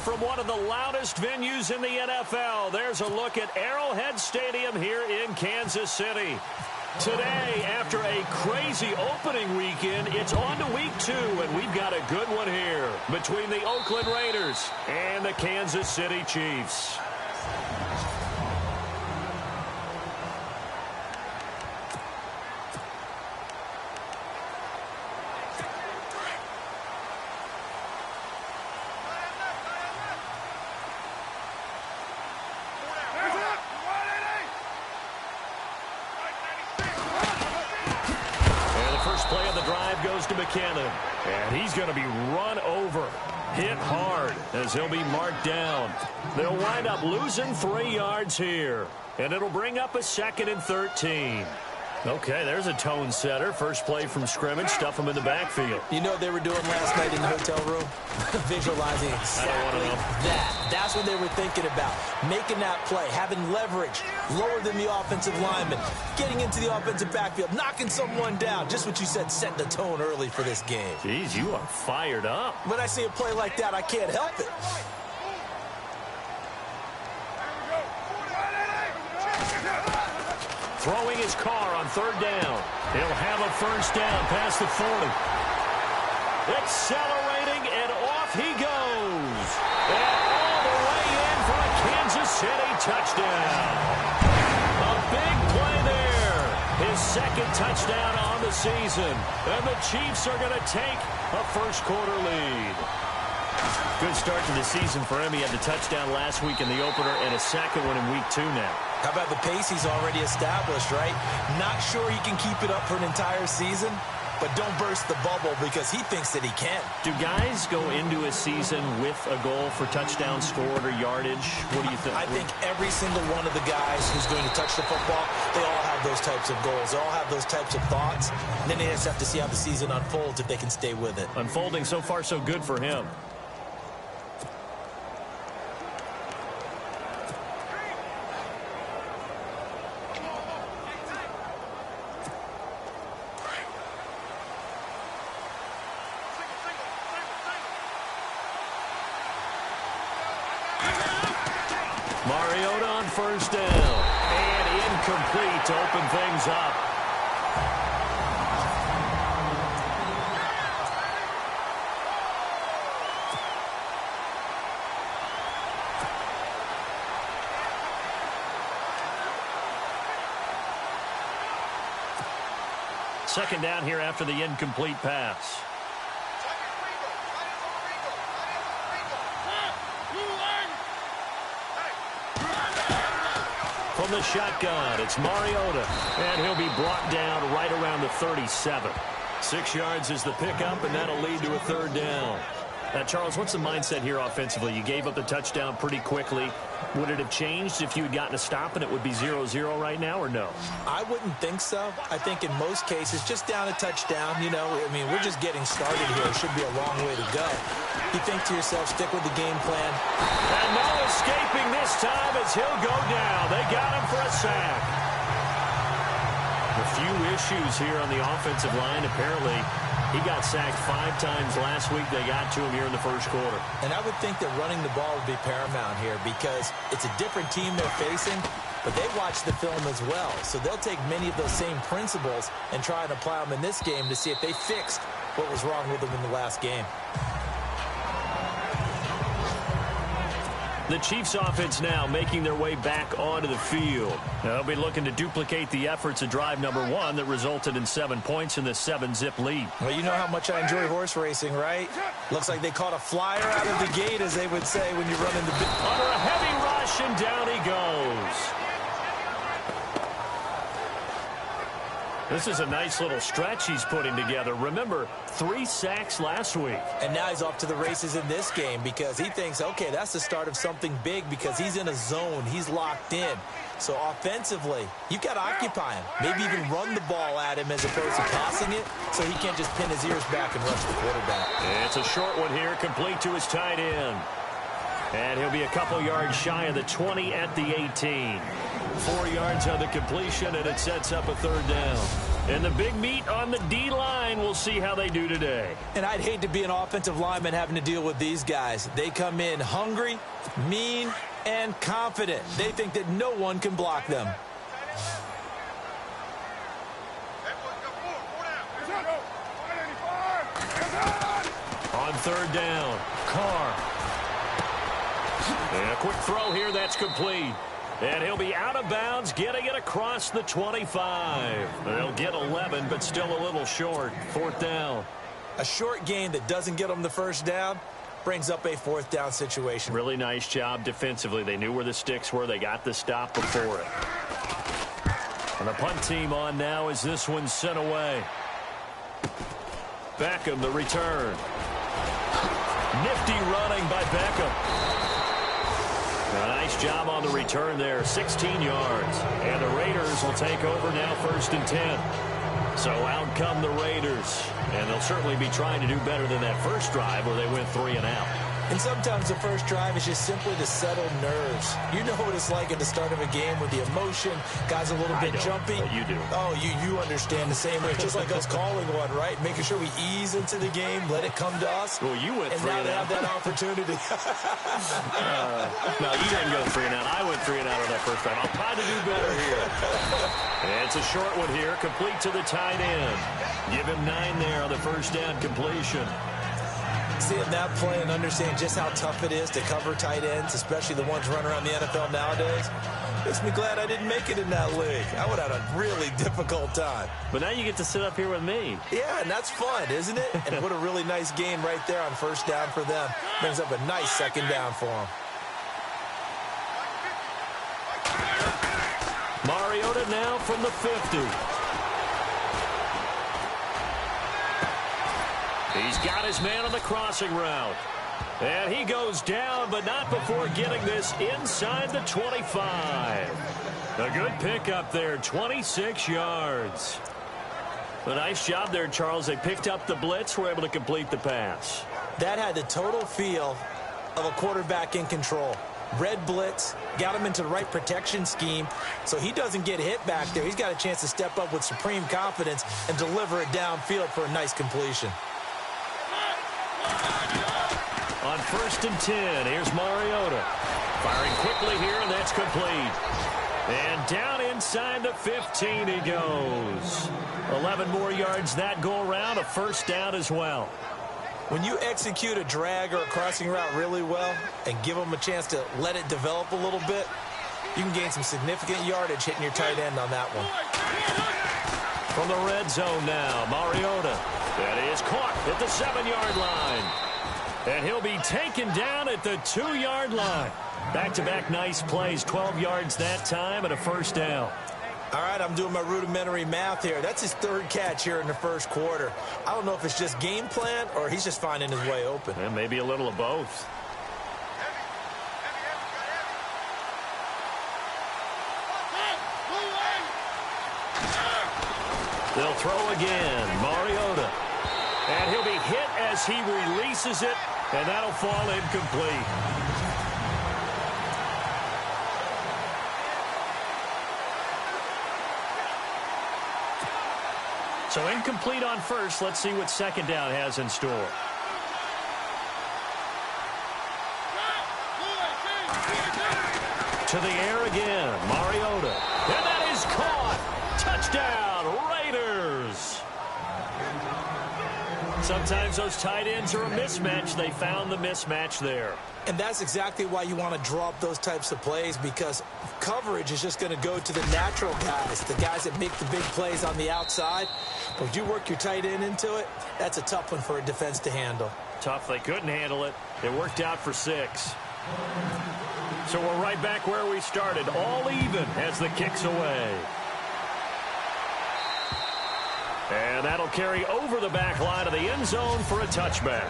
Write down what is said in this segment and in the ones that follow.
from one of the loudest venues in the NFL. There's a look at Arrowhead Stadium here in Kansas City. Today, after a crazy opening weekend, it's on to week 2, and we've got a good one here between the Oakland Raiders and the Kansas City Chiefs. And he's going to be run over, hit hard, as he'll be marked down. They'll wind up losing 3 yards here, and it'll bring up a 2nd and 13. Okay, there's a tone setter. First play from scrimmage, stuff him in the backfield. You know what they were doing last night in the hotel room? Visualizing exactly that. That's what they were thinking about. Making that play, having leverage, lower than the offensive lineman, getting into the offensive backfield, knocking someone down. Just what you said, set the tone early for this game. Jeez, you are fired up. When I see a play like that, I can't help it. Throwing his car on 3rd down. He'll have a 1st down past the 40. Accelerating, and off he goes. And all the way in for a Kansas City touchdown. A big play there. His 2nd touchdown on the season. And the Chiefs are going to take a first-quarter lead. Good start to the season for him. He had the touchdown last week in the opener and a 2nd one in week 2 now. How about the pace he's already established, right? Not sure he can keep it up for an entire season, but don't burst the bubble because he thinks that he can. Do guys go into a season with a goal for touchdown scored or yardage? What do you think? I think every single one of the guys who's going to touch the football, they all have those types of goals. They all have those types of thoughts. And then they just have to see how the season unfolds if they can stay with it. Unfolding so far so good for him. Mariota on 1st down. And incomplete to open things up. Second down here after the incomplete pass. From the shotgun, it's Mariota, and he'll be brought down right around the 37. 6 yards is the pickup, and that'll lead to a 3rd down. Now, Charles, what's the mindset here offensively? You gave up the touchdown pretty quickly. Would it have changed if you had gotten a stop and it would be 0-0 right now, or no? I wouldn't think so. I think in most cases, just down a touchdown, you know, I mean, we're just getting started here. It should be a long way to go. You think to yourself, stick with the game plan. And no escaping this time as he'll go down. They got him for a sack. A few issues here on the offensive line. Apparently, he got sacked 5 times last week. They got to him here in the first quarter. And I would think that running the ball would be paramount here because it's a different team they're facing, but they watch the film as well. So they'll take many of those same principles and try and apply them in this game to see if they fixed what was wrong with them in the last game. The Chiefs offense now making their way back onto the field. They'll be looking to duplicate the efforts of drive number 1 that resulted in 7 points in the 7-zip lead. Well, you know how much I enjoy horse racing, right? Looks like they caught a flyer out of the gate, as they would say when you run in the... Under a heavy rush, and down he goes. This is a nice little stretch he's putting together. Remember, 3 sacks last week. And now he's off to the races in this game because he thinks, okay, that's the start of something big because he's in a zone. He's locked in. So offensively, you've got to occupy him. Maybe even run the ball at him as opposed to passing it so he can't just pin his ears back and rush the quarterback. It's a short one here, complete to his tight end. And he'll be a couple yards shy of the 20 at the 18. 4 yards on the completion, and it sets up a 3rd down. And the big meat on the D-line, we'll see how they do today. And I'd hate to be an offensive lineman having to deal with these guys. They come in hungry, mean, and confident. They think that no one can block them. On third down, Carr. And a quick throw here, that's complete. And he'll be out of bounds, getting it across the 25. They'll get 11, but still a little short. Fourth down. A short gain that doesn't get them the first down brings up a fourth down situation. Really nice job defensively. They knew where the sticks were. They got the stop before it. And the punt team on now as this one's sent away. Beckham, the return. Nifty running by Beckham. A nice job on the return there, 16 yards. And the Raiders will take over now, 1st and 10. So out come the Raiders. And they'll certainly be trying to do better than that first drive where they went 3 and out. And sometimes the first drive is just simply to settle nerves. You know what it's like at the start of a game with the emotion, guys a little bit jumpy. But you do. Oh, you understand the same way. Just like us calling one, right? Making sure we ease into the game, let it come to us. Well, you went 3 and out. And now they have that opportunity. No, you didn't go 3 and out. I went 3 and out on that first drive. I'll try to do better here. And it's a short one here, complete to the tight end. Give him 9 there on the first down completion. Seeing that play and understand just how tough it is to cover tight ends, especially the ones running around the NFL nowadays, makes me glad I didn't make it in that league. I would have had a really difficult time. But now you get to sit up here with me. Yeah, and that's fun, isn't it? And what a really nice game right there on first down for them. Brings up a nice second down for them. Mariota now from the 50. He's got his man on the crossing route. And he goes down, but not before getting this inside the 25. A good pickup there, 26 yards. A nice job there, Charles. They picked up the blitz, were able to complete the pass. That had the total feel of a quarterback in control. Red blitz, got him into the right protection scheme, so he doesn't get hit back there. He's got a chance to step up with supreme confidence and deliver it downfield for a nice completion. On 1st and 10, here's Mariota. Firing quickly here, and that's complete. And down inside the 15 he goes. 11 more yards that go around, a first down as well. When you execute a drag or a crossing route really well and give them a chance to let it develop a little bit, you can gain some significant yardage hitting your tight end on that one. From the red zone now, Mariota. That is caught at the 7-yard line. And he'll be taken down at the 2-yard line. Back-to-back nice plays, 12 yards that time and a first down. All right, I'm doing my rudimentary math here. That's his 3rd catch here in the first quarter. I don't know if it's just game plan or he's just finding his way open. And maybe a little of both. They'll throw again. Mariota. And he'll be hit as he releases it, and that'll fall incomplete. So incomplete on first. Let's see what second down has in store. To the air again, Mariota. And that is caught. Touchdown, Raiders. Sometimes those tight ends are a mismatch. They found the mismatch there. And that's exactly why you want to draw up those types of plays, because coverage is just going to go to the natural guys, the guys that make the big plays on the outside. But if you work your tight end into it, that's a tough one for a defense to handle. Tough. They couldn't handle it. It worked out for 6. So we're right back where we started, all even as the kick's away. And that'll carry over the back line of the end zone for a touchback.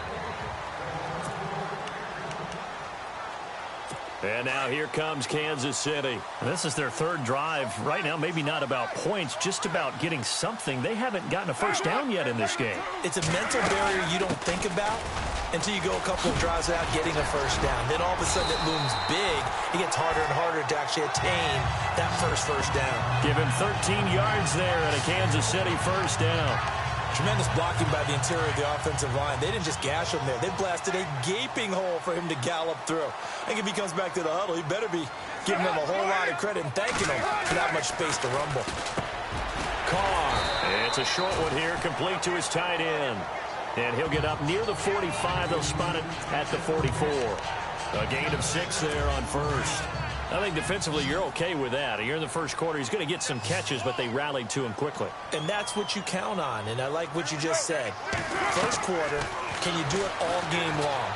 And now here comes Kansas City. This is their 3rd drive. Right now, maybe not about points, just about getting something. They haven't gotten a first down yet in this game. It's a mental barrier you don't think about until you go a couple of drives without getting a first down. Then all of a sudden it looms big, it gets harder and harder to actually attain that first down. Give him 13 yards there and a Kansas City first down. Tremendous blocking by the interior of the offensive line. They didn't just gash him there. They blasted a gaping hole for him to gallop through. I think if he comes back to the huddle, he better be giving them a whole lot of credit and thanking them for that much space to rumble. Carr. It's a short one here, complete to his tight end. And he'll get up near the 45. They'll spot it at the 44. A gain of 6 there on first. I think defensively you're okay with that. Here in the first quarter, he's going to get some catches, but they rallied to him quickly. And that's what you count on, and I like what you just said. First quarter, can you do it all game long?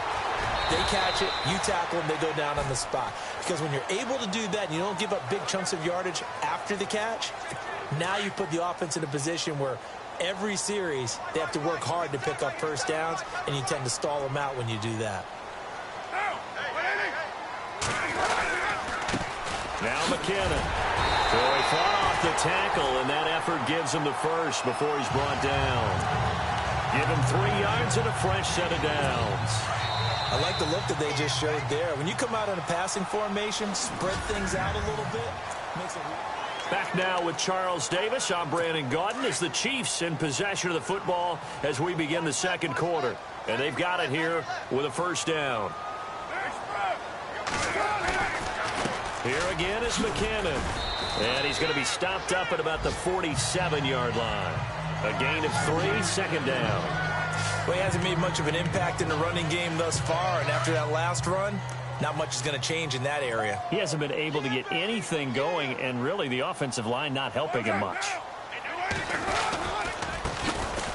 They catch it, you tackle them, they go down on the spot. Because when you're able to do that and you don't give up big chunks of yardage after the catch, now you put the offense in a position where every series they have to work hard to pick up first downs, and you tend to stall them out when you do that. Now McKinnon. So he fought off the tackle, and that effort gives him the first before he's brought down. Give him 3 yards and a fresh set of downs. I like the look that they just showed there. When you come out in a passing formation, spread things out a little bit. Makes it... Back now with Charles Davis. I'm Brandon Gaudin as the Chiefs in possession of the football as we begin the second quarter. And they've got it here with a first down. Here again is McKinnon. And he's going to be stopped up at about the 47-yard line. A gain of 3, second down. Well, he hasn't made much of an impact in the running game thus far, and after that last run, not much is going to change in that area. He hasn't been able to get anything going, and really the offensive line not helping him much.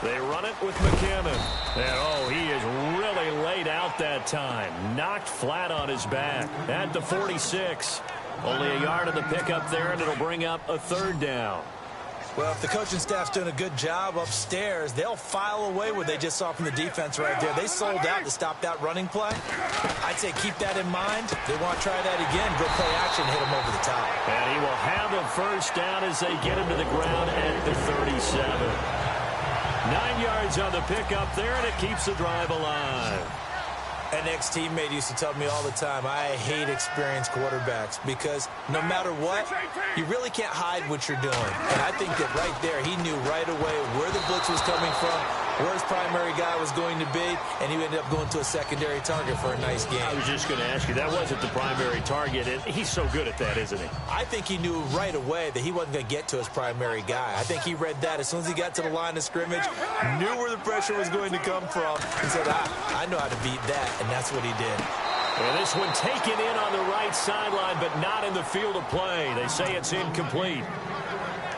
They run it with McKinnon. And, he is really laid out that time. Knocked flat on his back at the 46. Only a yard of the pickup there, and it'll bring up a third down. Well, if the coaching staff's doing a good job upstairs, they'll file away what they just saw from the defense right there. They sold out to stop that running play. I'd say keep that in mind. They want to try that again. Go play action, hit them over the top. And he will have a first down as they get him to the ground at the 37. 9 yards on the pickup there, and it keeps the drive alive. An ex-teammate used to tell me all the time, I hate experienced quarterbacks because no matter what, you really can't hide what you're doing. And I think that right there, he knew right away where the blitz was coming from, where his primary guy was going to be, and he ended up going to a secondary target for a nice game. I was just going to ask you, that wasn't the primary target, and he's so good at that, isn't he? I think he knew right away that he wasn't going to get to his primary guy. I think he read that as soon as he got to the line of scrimmage, knew where the pressure was going to come from, and said, I know how to beat that, and that's what he did. And this one taken in on the right sideline, but not in the field of play. They say it's incomplete.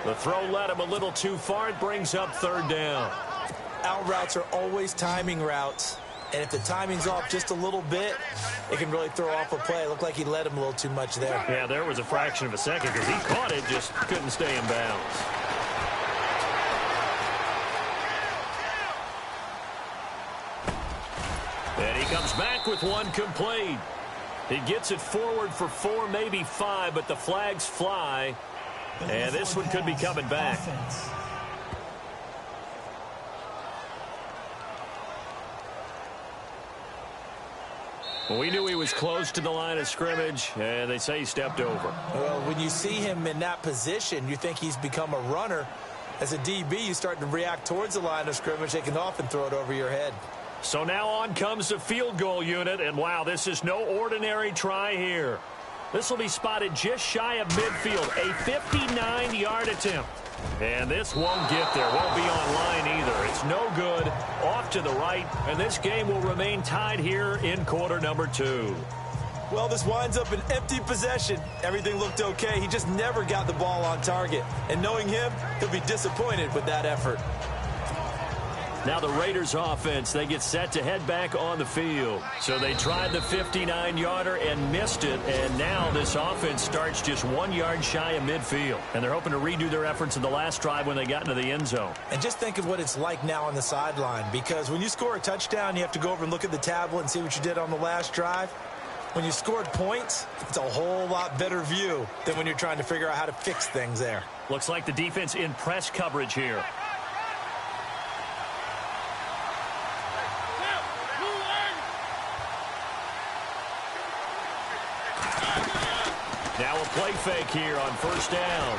The throw led him a little too far. It brings up third down. Out routes are always timing routes, and if the timing's off just a little bit, it can really throw off a play. It looked like he led him a little too much there. Yeah, there was a fraction of a second because he caught it, just couldn't stay in bounds. And he comes back with one complete. He gets it forward for 4, maybe 5, but the flags fly, and this one could be coming back. Well, we knew he was close to the line of scrimmage, and they say he stepped over. Well, when you see him in that position, you think he's become a runner. As a DB, you start to react towards the line of scrimmage. They can often throw it over your head. So now on comes the field goal unit, and wow, this is no ordinary try here. This will be spotted just shy of midfield, a 59-yard attempt. And this won't get there, won't be on line either. It's no good, off to the right, and this game will remain tied here in quarter number 2. Well, this winds up an empty possession. Everything looked okay. He just never got the ball on target. And knowing him, he'll be disappointed with that effort. Now the Raiders offense, they get set to head back on the field. So they tried the 59-yarder and missed it, and now this offense starts just 1 yard shy of midfield. And they're hoping to redo their efforts in the last drive when they got into the end zone. And just think of what it's like now on the sideline, because when you score a touchdown, you have to go over and look at the tablet and see what you did on the last drive. When you scored points, it's a whole lot better view than when you're trying to figure out how to fix things there. Looks like the defense in press coverage here. Now a play fake here on first down.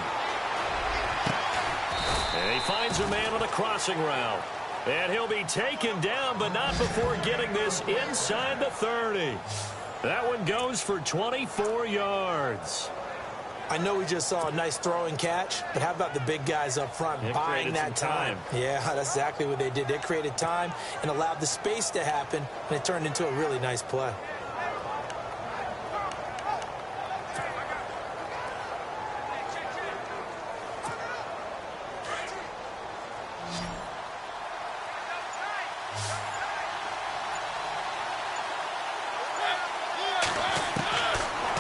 And he finds a man on a crossing route. And he'll be taken down, but not before getting this inside the 30. That one goes for 24 yards. I know we just saw a nice throwing catch, but how about the big guys up front buying that time? Yeah, that's exactly what they did. They created time and allowed the space to happen, and it turned into a really nice play.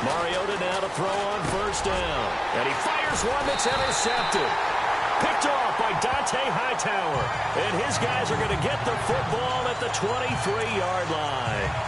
Mariota now to throw on first down. And he fires one that's intercepted. Picked off by Dante Hightower. And his guys are going to get the football at the 23-yard line.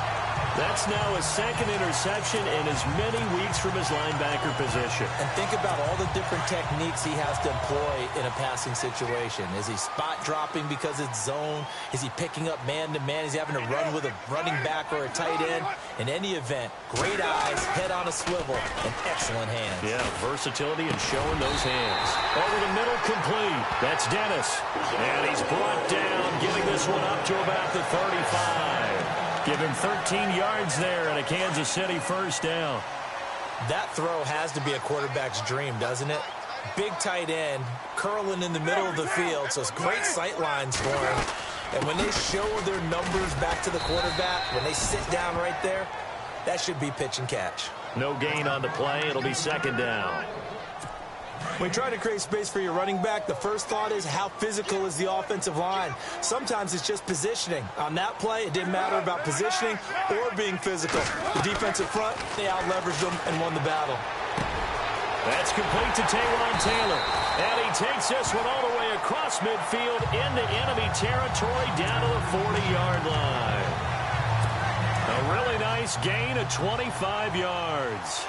That's now his second interception in as many weeks from his linebacker position. And think about all the different techniques he has to employ in a passing situation. Is he spot dropping because it's zone? Is he picking up man-to-man? Is he having to run with a running back or a tight end? In any event, great eyes, head on a swivel, and excellent hands. Yeah, versatility and showing those hands. Over the middle, complete. That's Dennis. And he's brought down, giving this one up to about the 35. Give him 13 yards there and a Kansas City first down. That throw has to be a quarterback's dream, doesn't it? Big tight end, curling in the middle of the field, so it's great sight lines for him. And when they show their numbers back to the quarterback, when they sit down right there, that should be pitch and catch. No gain on the play. It'll be second down. When you try to create space for your running back, the first thought is how physical is the offensive line. Sometimes it's just positioning. On that play, it didn't matter about positioning or being physical. The defensive front, they out-leveraged them and won the battle. That's complete to Taywan Taylor. And he takes this one all the way across midfield into enemy territory down to the 40-yard line. A really nice gain of 25 yards.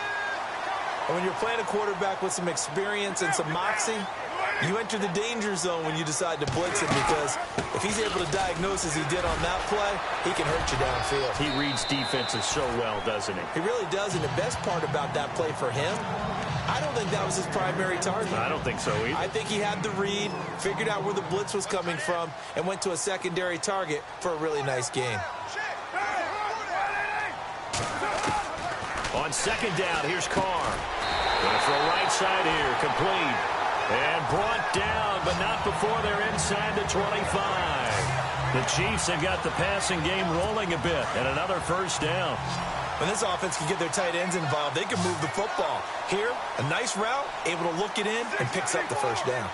And when you're playing a quarterback with some experience and some moxie, you enter the danger zone when you decide to blitz him, because if he's able to diagnose as he did on that play, he can hurt you downfield. He reads defenses so well, doesn't he? He really does, and the best part about that play for him, I don't think that was his primary target. I don't think so either. I think he had the read, figured out where the blitz was coming from, and went to a secondary target for a really nice gain. On second down, here's Carr. Going for a right side here, complete. And brought down, but not before they're inside the 25. The Chiefs have got the passing game rolling a bit, and another first down. When this offense can get their tight ends involved, they can move the football. Here, a nice route, able to look it in, and picks up the first down.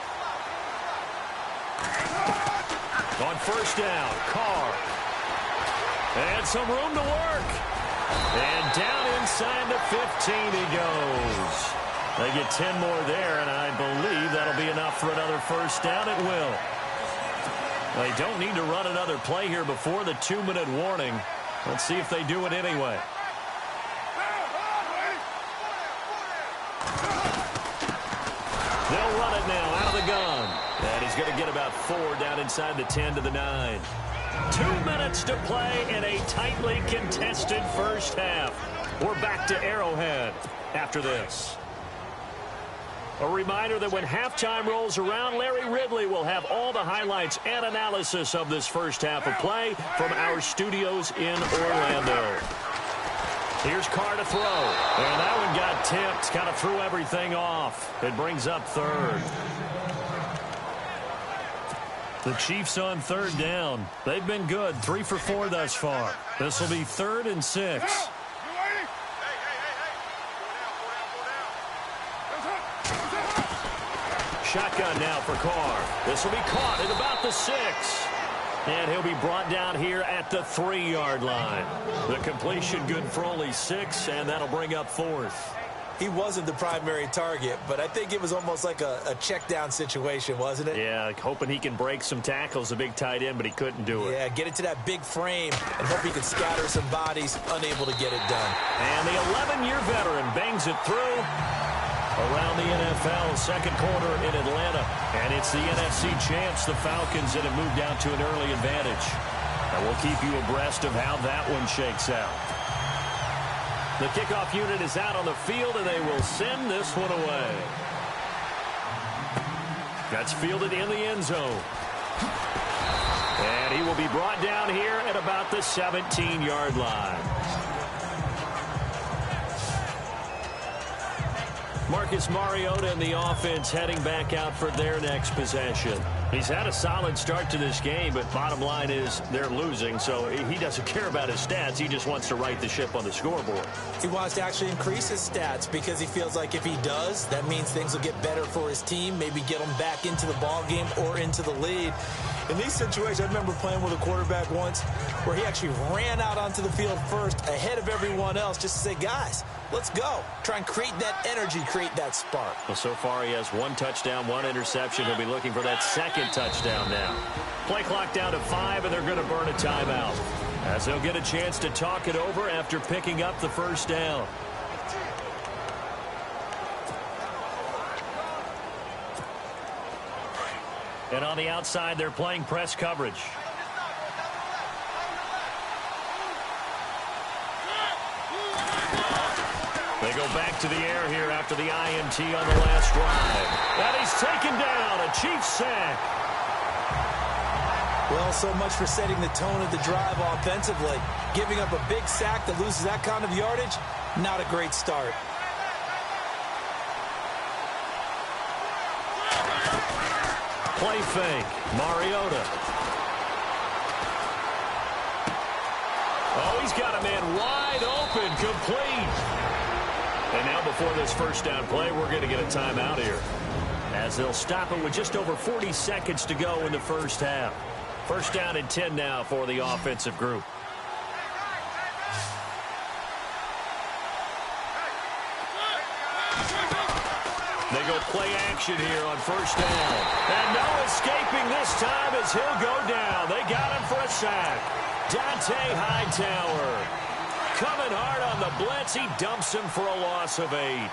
On first down, Carr. And some room to work. And down inside the 15 he goes. They get 10 more there, and I believe that'll be enough for another first down. It will. They don't need to run another play here before the 2-minute warning. Let's see if they do it anyway. They'll run it now out of the gun. And he's going to get about 4 down inside the 10 to the 9. 2 minutes to play in a tightly contested first half. We're back to Arrowhead after this. A reminder that when halftime rolls around, Larry Ridley will have all the highlights and analysis of this first half of play from our studios in Orlando. Here's Carr to throw. And that one got tipped, kind of threw everything off. It brings up third. The Chiefs on third down. They've been good, 3 for 4 thus far. This will be 3rd and 6. Shotgun now for Carr. This will be caught at about the 6. And he'll be brought down here at the 3-yard line. The completion good for only 6, and that'll bring up 4th. He wasn't the primary target, but I think it was almost like a check down situation, wasn't it? Yeah, hoping he can break some tackles, a big tight end, but he couldn't do it. Yeah, get it to that big frame and hope he can scatter some bodies, unable to get it done. And the 11-year veteran bangs it through around the NFL, second quarter in Atlanta. And it's the NFC champs, the Falcons, that have moved down to an early advantage. And we'll keep you abreast of how that one shakes out. The kickoff unit is out on the field, and they will send this one away. That's fielded in the end zone. And he will be brought down here at about the 17-yard line. Marcus Mariota and the offense heading back out for their next possession. He's had a solid start to this game, but bottom line is they're losing, so he doesn't care about his stats. He just wants to right the ship on the scoreboard. He wants to actually increase his stats because he feels like if he does, that means things will get better for his team, maybe get them back into the ball game or into the lead. In these situations, I remember playing with a quarterback once where he actually ran out onto the field first ahead of everyone else just to say, guys, let's go. Try and create that energy, create that spark. Well, so far he has 1 touchdown, 1 interception. He'll be looking for that second touchdown now. Play clock down to 5, and they're going to burn a timeout as they'll get a chance to talk it over after picking up the first down. And on the outside, they're playing press coverage. They go back to the air here after the INT on the last drive. And he's taken down, a Chiefs sack. Well, so much for setting the tone of the drive offensively. Giving up a big sack that loses that kind of yardage, not a great start. Play fake, Mariota. Oh, he's got a man wide open, complete. And now before this first down play, we're going to get a timeout here, as they'll stop it with just over 40 seconds to go in the first half. First down and 10 now for the offensive group. They go play action here on first down. And no escaping this time as he'll go down. They got him for a sack. Dante Hightower coming hard on the blitz. He dumps him for a loss of 8.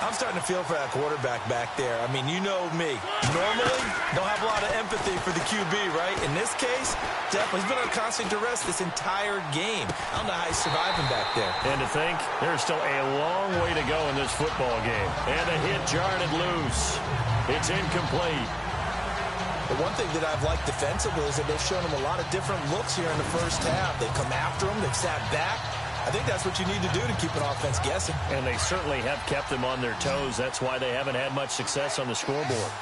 I'm starting to feel for that quarterback back there. I mean, you know me. Normally, don't have a lot of empathy for the QB, right? In this case, definitely. He's been on constant duress this entire game. I don't know how he's surviving back there. And to think, there's still a long way to go in this football game. And the hit jarred it loose. It's incomplete. The one thing that I've liked defensively is that they've shown him a lot of different looks here in the first half. They've come after him. They've sat back. I think that's what you need to do to keep an offense guessing. And they certainly have kept them on their toes. That's why they haven't had much success on the scoreboard.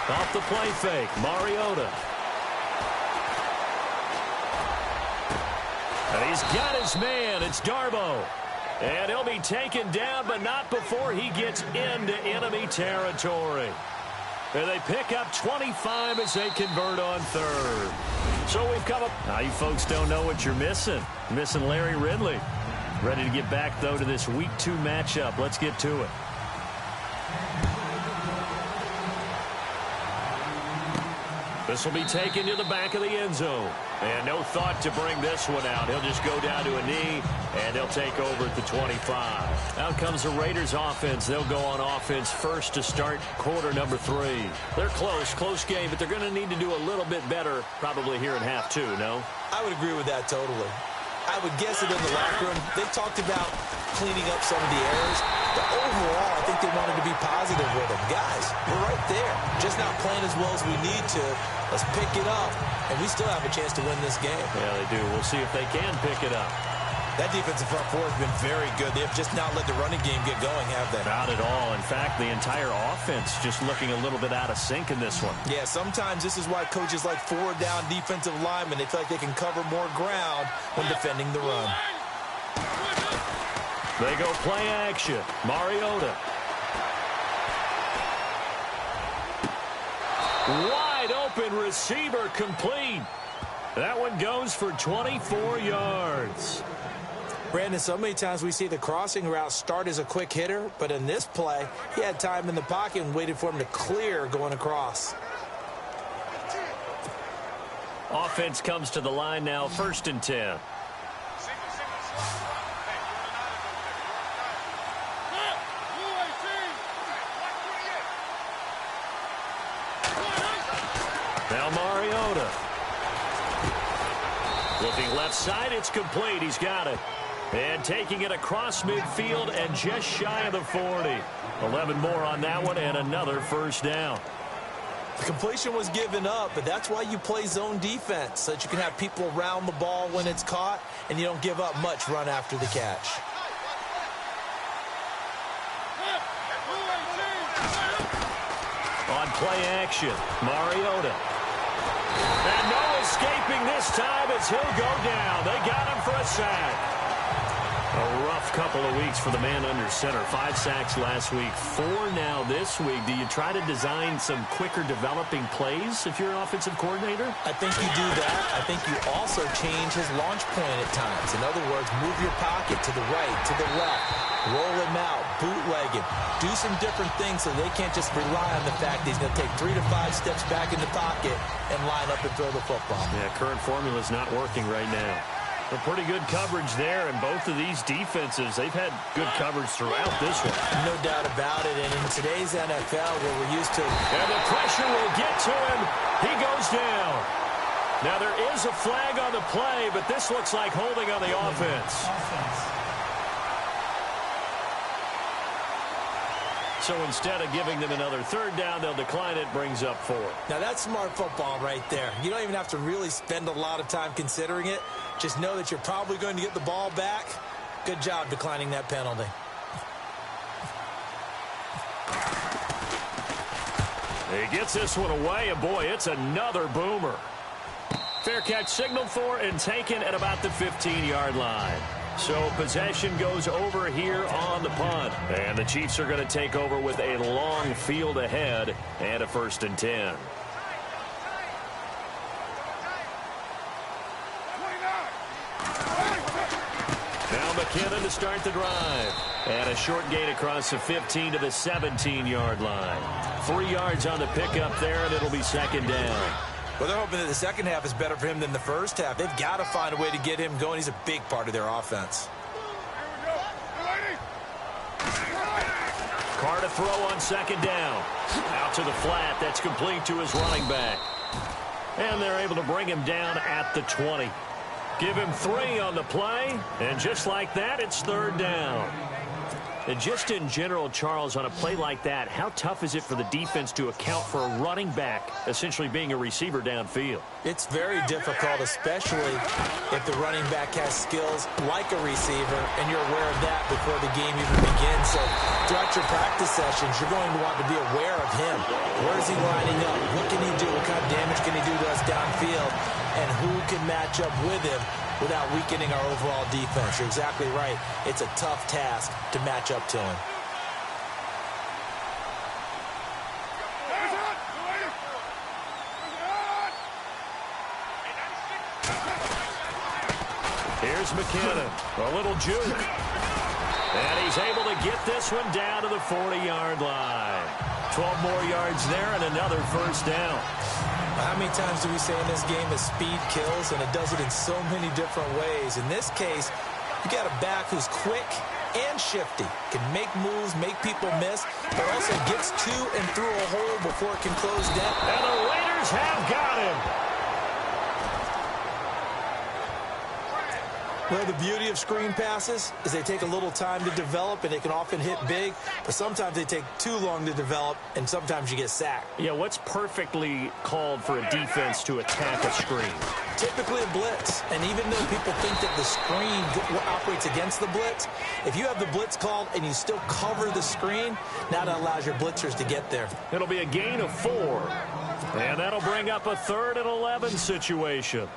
Off the play fake, Mariota. And he's got his man. It's Darbo. And he'll be taken down, but not before he gets into enemy territory. And they pick up 25 as they convert on third. So we've come up. Now you folks don't know what you're missing. Missing Larry Ridley. Ready to get back, though, to this Week 2 matchup. Let's get to it. This will be taken to the back of the end zone. And no thought to bring this one out. He'll just go down to a knee, and he'll take over at the 25. Out comes the Raiders offense. They'll go on offense first to start quarter number 3. They're close game, but they're going to need to do a little bit better probably here in half 2, no? I would agree with that totally. I would guess that in the locker room, they talked about cleaning up some of the errors. But overall, I think they wanted to be positive with them. Guys, we're right there. Just not playing as well as we need to. Let's pick it up. And we still have a chance to win this game. Yeah, they do. We'll see if they can pick it up. That defensive front four has been very good. They have just not let the running game get going, have they? Not at all. In fact, the entire offense just looking a little bit out of sync in this one. Yeah, sometimes this is why coaches like forward-down defensive linemen, they feel like they can cover more ground when defending the run. They go play action. Mariota. Wide open receiver complete. That one goes for 24 yards. Brandon, so many times we see the crossing route start as a quick hitter, but in this play, he had time in the pocket and waited for him to clear going across. Offense comes to the line now, 1st and 10. Now Mariota. Looking left left side. It's complete. He's got it. And taking it across midfield and just shy of the 40. 11 more on that one and another first down. The completion was given up, but that's why you play zone defense, so that you can have people around the ball when it's caught, and you don't give up much run after the catch. On play action, Mariota. And no escaping this time as he'll go down. They got him for a sack. A rough couple of weeks for the man under center. 5 sacks last week, 4 now this week. Do you try to design some quicker developing plays if you're an offensive coordinator? I think you do that. I think you also change his launch point at times. In other words, move your pocket to the right, to the left, roll him out, bootleg him. Do some different things so they can't just rely on the fact that he's going to take 3 to 5 steps back in the pocket and line up and throw the football. Yeah, current formula is not working right now. A pretty good coverage there, and both of these defenses, they've had good coverage throughout this one. No doubt about it, and in today's NFL, where we're used to... And the pressure will get to him. He goes down. Now, there is a flag on the play, but this looks like holding on the offense. So instead of giving them another third down, they'll decline it, brings up 4. Now, that's smart football right there. You don't even have to really spend a lot of time considering it. Just know that you're probably going to get the ball back. Good job declining that penalty. He gets this one away, and boy, it's another boomer. Fair catch signaled for and taken at about the 15-yard line. So possession goes over here on the punt. And the Chiefs are going to take over with a long field ahead and a 1st and 10. Now McKinnon to start the drive. And a short gain across the 15 to the 17-yard line. 3 yards on the pickup there, and it'll be 2nd down. Well, they're hoping that the second half is better for him than the first half. They've got to find a way to get him going. He's a big part of their offense. Carr to throw on 2nd down. Out to the flat. That's complete to his running back. And they're able to bring him down at the 20. Give him 3 on the play. And just like that, it's 3rd down. And just in general, Charles, on a play like that, how tough is it for the defense to account for a running back essentially being a receiver downfield? It's very difficult, especially if the running back has skills like a receiver, and you're aware of that before the game even begins. So throughout your practice sessions, you're going to want to be aware of him. Where is he lining up? What can he do? What kind of damage can he do to us downfield? And who can match up with him without weakening our overall defense? You're exactly right. It's a tough task to match up to him. Here's McKinnon, a little juke. And he's able to get this one down to the 40-yard line. 12 more yards there and another 1st down. How many times do we say in this game that speed kills, and it does it in so many different ways? In this case, you got a back who's quick and shifty, can make moves, make people miss, but also gets to and through a hole before it can close down. And the Raiders have got him. Well, the beauty of screen passes is they take a little time to develop, and they can often hit big, but sometimes they take too long to develop, and sometimes you get sacked. Yeah, what's perfectly called for a defense to attack a screen? Typically a blitz, and even though people think that the screen operates against the blitz, if you have the blitz called and you still cover the screen, now that allows your blitzers to get there. It'll be a gain of 4, and that'll bring up a 3rd and 11 situation.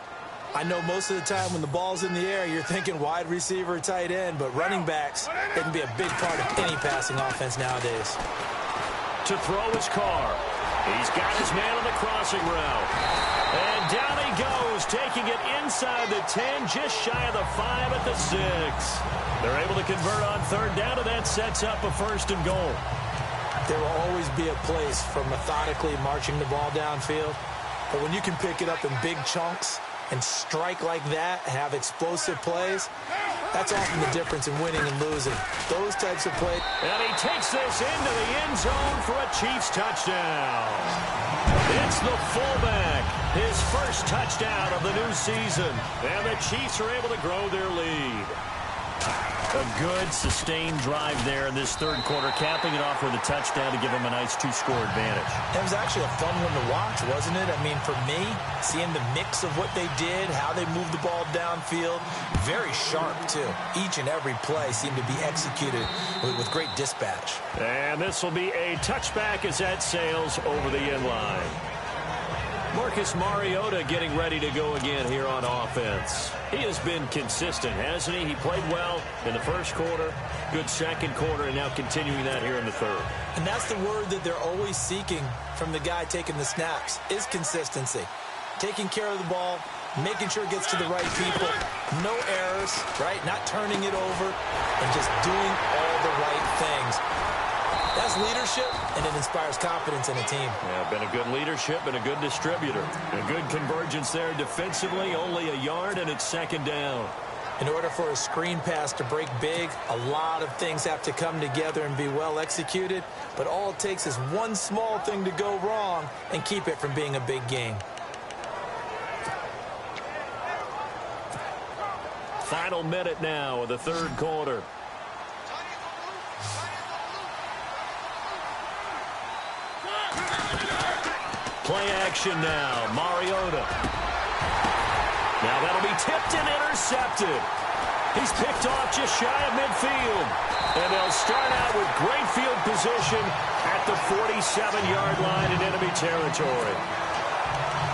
I know most of the time when the ball's in the air, you're thinking wide receiver, tight end, but running backs, they can be a big part of any passing offense nowadays. To throw his Carr. He's got his man on the crossing route. And down he goes, taking it inside the 10, just shy of the 5 at the 6. They're able to convert on 3rd down, and that sets up a 1st and goal. There will always be a place for methodically marching the ball downfield, but when you can pick it up in big chunks and strike like that, have explosive plays, that's often the difference in winning and losing. Those types of plays. And he takes this into the end zone for a Chiefs touchdown. It's the fullback, his first touchdown of the new season. And the Chiefs are able to grow their lead. A good, sustained drive there in this third quarter, capping it off with a touchdown to give them a nice two-score advantage. It was actually a fun one to watch, wasn't it? I mean, for me, seeing the mix of what they did, how they moved the ball downfield, very sharp, too. Each and every play seemed to be executed with great dispatch. And this will be a touchback as that sails over the end line. Marcus Mariota getting ready to go again here on offense. He has been consistent, hasn't he? He played well in the first quarter, good second quarter, and now continuing that here in the third. And that's the word that they're always seeking from the guy taking the snaps, is consistency. Taking care of the ball, making sure it gets to the right people, no errors, right? Not turning it over, and just doing all the right things. That's leadership, and it inspires confidence in a team. Yeah, been a good leadership and a good distributor. A good convergence there defensively, only a yard, and it's second down. In order for a screen pass to break big, a lot of things have to come together and be well executed, but all it takes is one small thing to go wrong and keep it from being a big game. Final minute now of the third quarter. Play action now. Mariota. Now that'll be tipped and intercepted. He's picked off just shy of midfield. And they'll start out with great field position at the 47-yard line in enemy territory.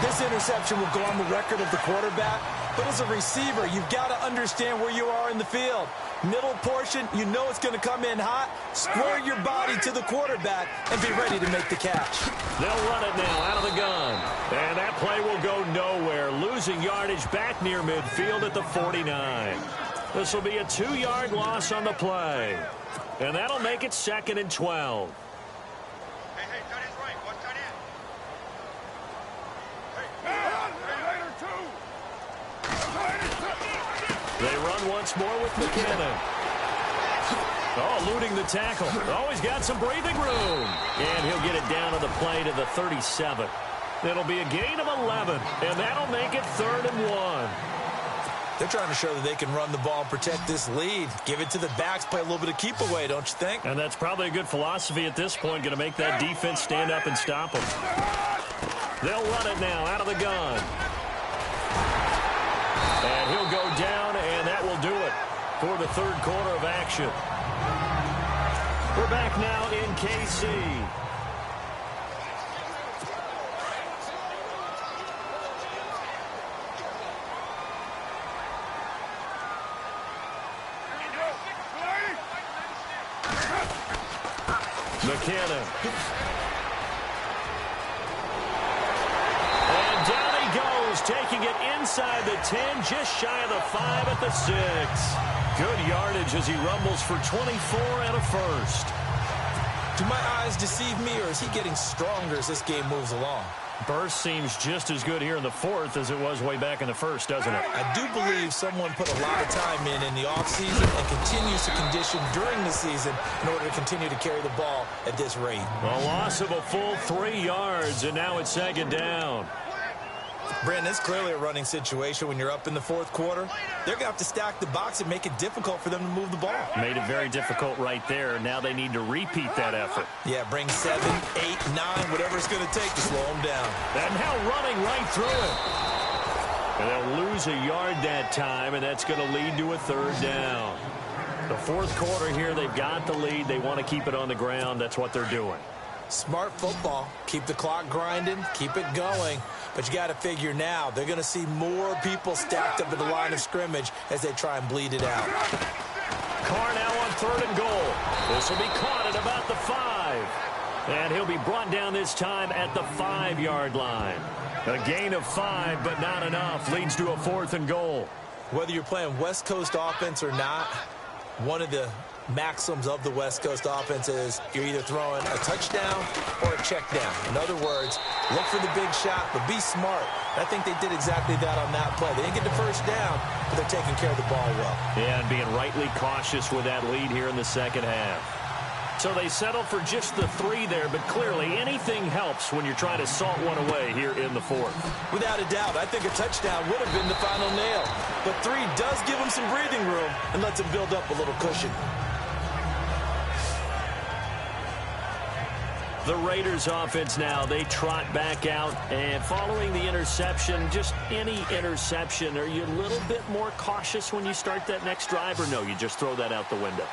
This interception will go on the record of the quarterback, but as a receiver, you've got to understand where you are in the field. Middle portion, you know it's going to come in hot. Square your body to the quarterback and be ready to make the catch. They'll run it now out of the gun. And that play will go nowhere, losing yardage back near midfield at the 49. This will be a 2-yard loss on the play. And that'll make it 2nd and 12. They run once more with McKinnon. Oh, eluding the tackle. He's got some breathing room. And he'll get it down on the play to the 37. It'll be a gain of 11, and that'll make it 3rd and 1. They're trying to show that they can run the ball and protect this lead. Give it to the backs, play a little bit of keep away, don't you think? And that's probably a good philosophy at this point, going to make that defense stand up and stop them. They'll run it now out of the gun. And he'll go down, and that will do it for the third quarter of action. We're back now in KC. McKinnon. And down he goes, taking it inside the 10, just shy of the 5 at the 6. Good yardage as he rumbles for 24 and a first. Do my eyes deceive me, or is he getting stronger as this game moves along? Burst seems just as good here in the fourth as it was way back in the first, doesn't it? I do believe someone put a lot of time in the offseason and continues to condition during the season in order to continue to carry the ball at this rate. A loss of a full 3 yards, and now it's 2nd down. Brandon, it's clearly a running situation when you're up in the fourth quarter. They're going to have to stack the box and make it difficult for them to move the ball. Made it very difficult right there. Now they need to repeat that effort. Yeah, bring 7, 8, 9, whatever it's going to take to slow them down. And now running right through it. And they'll lose a yard that time, and that's going to lead to a 3rd down. The fourth quarter here, they've got the lead. They want to keep it on the ground. That's what they're doing. Smart football. Keep the clock grinding. Keep it going. But you got to figure now, they're going to see more people stacked up at the line of scrimmage as they try and bleed it out. Carr now on 3rd and goal. This will be caught at about the 5. And he'll be brought down this time at the 5-yard line. A gain of 5, but not enough. Leads to a 4th and goal. Whether you're playing West Coast offense or not, one of the maxims of the West Coast offense is you're either throwing a touchdown or a check down. In other words, look for the big shot, but be smart. I think they did exactly that on that play. They didn't get the first down, but they're taking care of the ball well. Yeah, and being rightly cautious with that lead here in the second half. So they settle for just the 3 there, but clearly anything helps when you're trying to salt one away here in the 4th. Without a doubt, I think a touchdown would have been the final nail. But 3 does give him some breathing room and lets him build up a little cushion. The Raiders offense now, they trot back out, and following the interception, just any interception, are you a little bit more cautious when you start that next drive, or no, you just throw that out the window?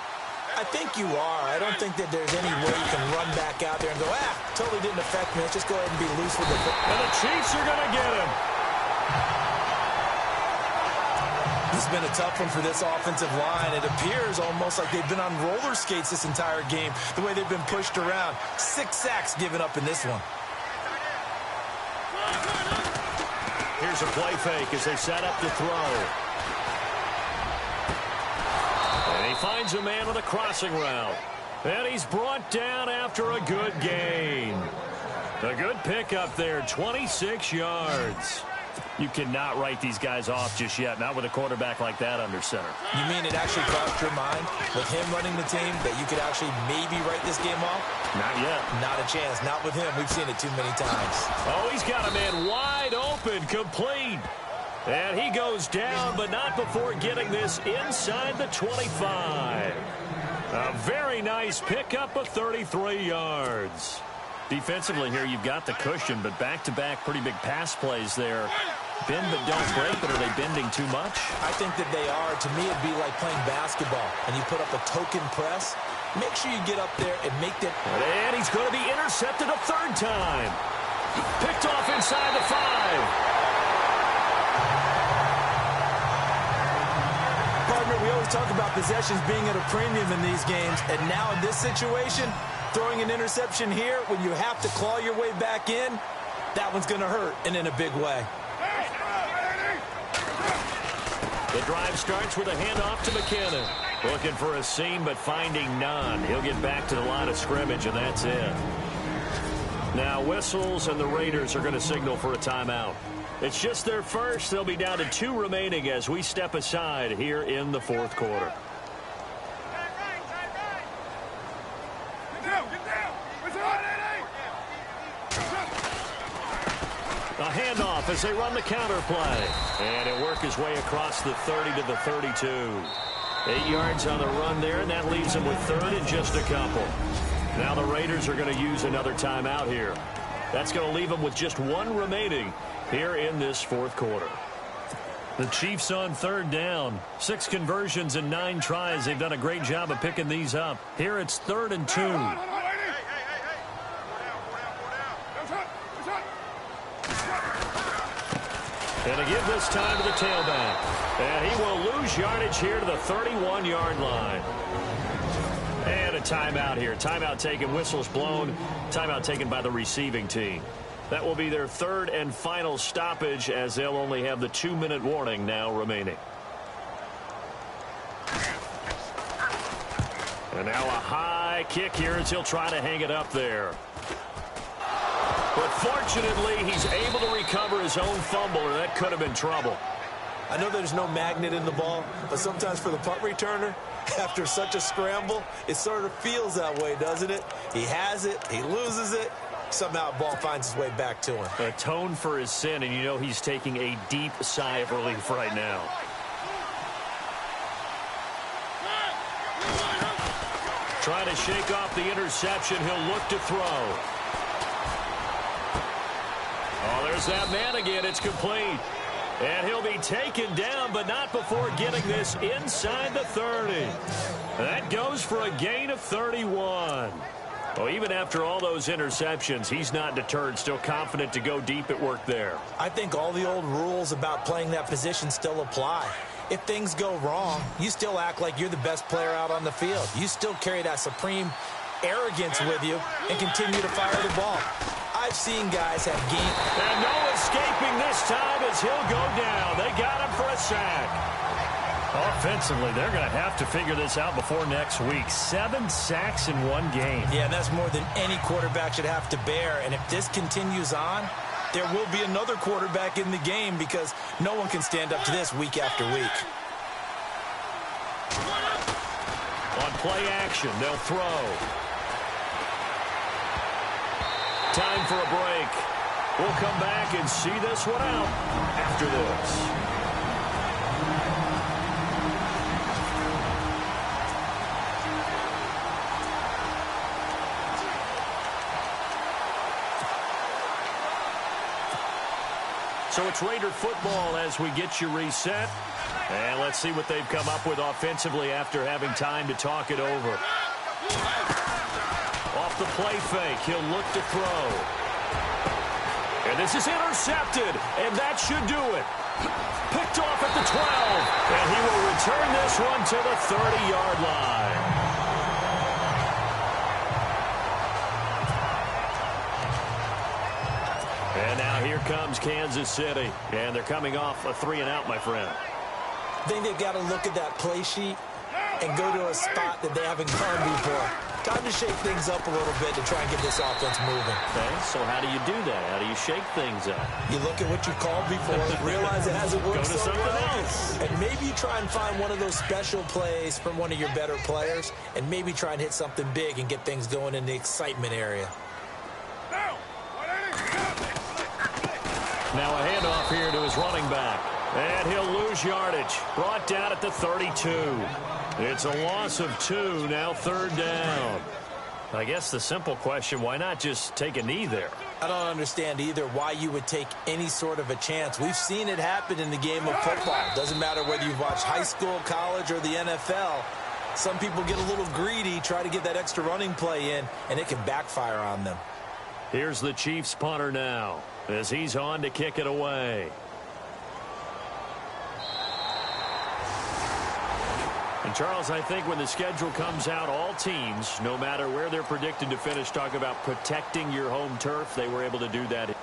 I think you are. I don't think that there's any way you can run back out there and go, totally didn't affect me. Let's just go ahead and be loose with the football. And the Chiefs are going to get him. It's been a tough one for this offensive line. It appears almost like they've been on roller skates this entire game, the way they've been pushed around. 6 sacks given up in this one. Here's a play fake as they set up to throw. And he finds a man with a crossing route. And he's brought down after a good gain. A good pickup there, 26 yards. You cannot write these guys off just yet, not with a quarterback like that under center. You mean it actually crossed your mind with him running the team that you could actually maybe write this game off? Not yet. Not a chance. Not with him. We've seen it too many times. Oh, he's got a man wide open, complete. And he goes down, but not before getting this inside the 25. A very nice pickup of 33 yards. Defensively here, you've got the cushion, but back-to-back pretty big pass plays there. Bend but don't break, but are they bending too much? I think that they are. To me, it'd be like playing basketball, and you put up a token press. Make sure you get up there and make that. And he's going to be intercepted a 3rd time. Picked off inside the 5. Partner, we always talk about possessions being at a premium in these games, and now in this situation, throwing an interception here when you have to claw your way back in, that one's going to hurt, and in a big way. The drive starts with a handoff to McKinnon. Looking for a seam, but finding none. He'll get back to the line of scrimmage, and that's it. Now whistles, and the Raiders are going to signal for a timeout. It's just their first. They'll be down to 2 remaining as we step aside here in the 4th quarter. A handoff as they run the counter play. And he'll work his way across the 30 to the 32. 8 yards on the run there, and that leaves him with 3rd and just a couple. Now the Raiders are going to use another timeout here. That's going to leave them with just 1 remaining here in this 4th quarter. The Chiefs on 3rd down. 6 conversions and 9 tries. They've done a great job of picking these up. Here it's 3rd and 2. And to give this time to the tailback. And he will lose yardage here to the 31-yard line. And a timeout here. Timeout taken, whistles blown. Timeout taken by the receiving team. That will be their 3rd and final stoppage as they'll only have the 2-minute warning now remaining. And now a high kick here as he'll try to hang it up there. But fortunately, he's able to recover his own fumble, or that could have been trouble. I know there's no magnet in the ball, but sometimes for the punt returner, after such a scramble, it sort of feels that way, doesn't it? He has it, he loses it, somehow the ball finds its way back to him. Atone for his sin, and you know he's taking a deep sigh of relief right now. Trying to shake off the interception, he'll look to throw. Oh, there's that man again. It's complete. And he'll be taken down, but not before getting this inside the 30. That goes for a gain of 31. Well, even after all those interceptions, he's not deterred, still confident to go deep at work there. I think all the old rules about playing that position still apply. If things go wrong, you still act like you're the best player out on the field. You still carry that supreme arrogance with you and continue to fire the ball. I've seen guys have game. And no escaping this time as he'll go down. They got him for a sack. Offensively, they're going to have to figure this out before next week. 7 sacks in 1 game. Yeah, that's more than any quarterback should have to bear. And if this continues on, there will be another quarterback in the game because no one can stand up to this week after week. On play action, they'll throw. Time for a break. We'll come back and see this one out after this. So it's Raider football as we get you reset. And let's see what they've come up with offensively after having time to talk it over. Off the play fake, he'll look to throw. And this is intercepted, and that should do it. Picked off at the 12, and he will return this one to the 30-yard line. And now here comes Kansas City. And they're coming off a 3-and-out, my friend. I think they've got to look at that play sheet and go to a spot that they haven't gone before. Time to shake things up a little bit to try and get this offense moving. Okay, so how do you do that? How do you shake things up? You look at what you called before, realize it hasn't worked Go to something else. And maybe you try and find one of those special plays from one of your better players, and maybe try and hit something big and get things going in the excitement area. Now a handoff here to his running back. And he'll lose yardage. Brought down at the 32. It's a loss of 2, now 3rd down. I guess the simple question, why not just take a knee there? I don't understand either why you would take any sort of a chance. We've seen it happen in the game of football. Doesn't matter whether you've watched high school, college, or the NFL. Some people get a little greedy, try to get that extra running play in, and it can backfire on them. Here's the Chiefs punter now as he's on to kick it away. And, Charles, I think when the schedule comes out, all teams, no matter where they're predicted to finish, talk about protecting your home turf. They were able to do that.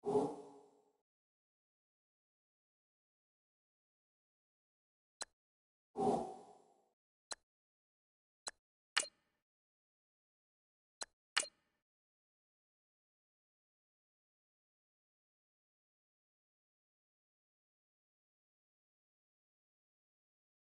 You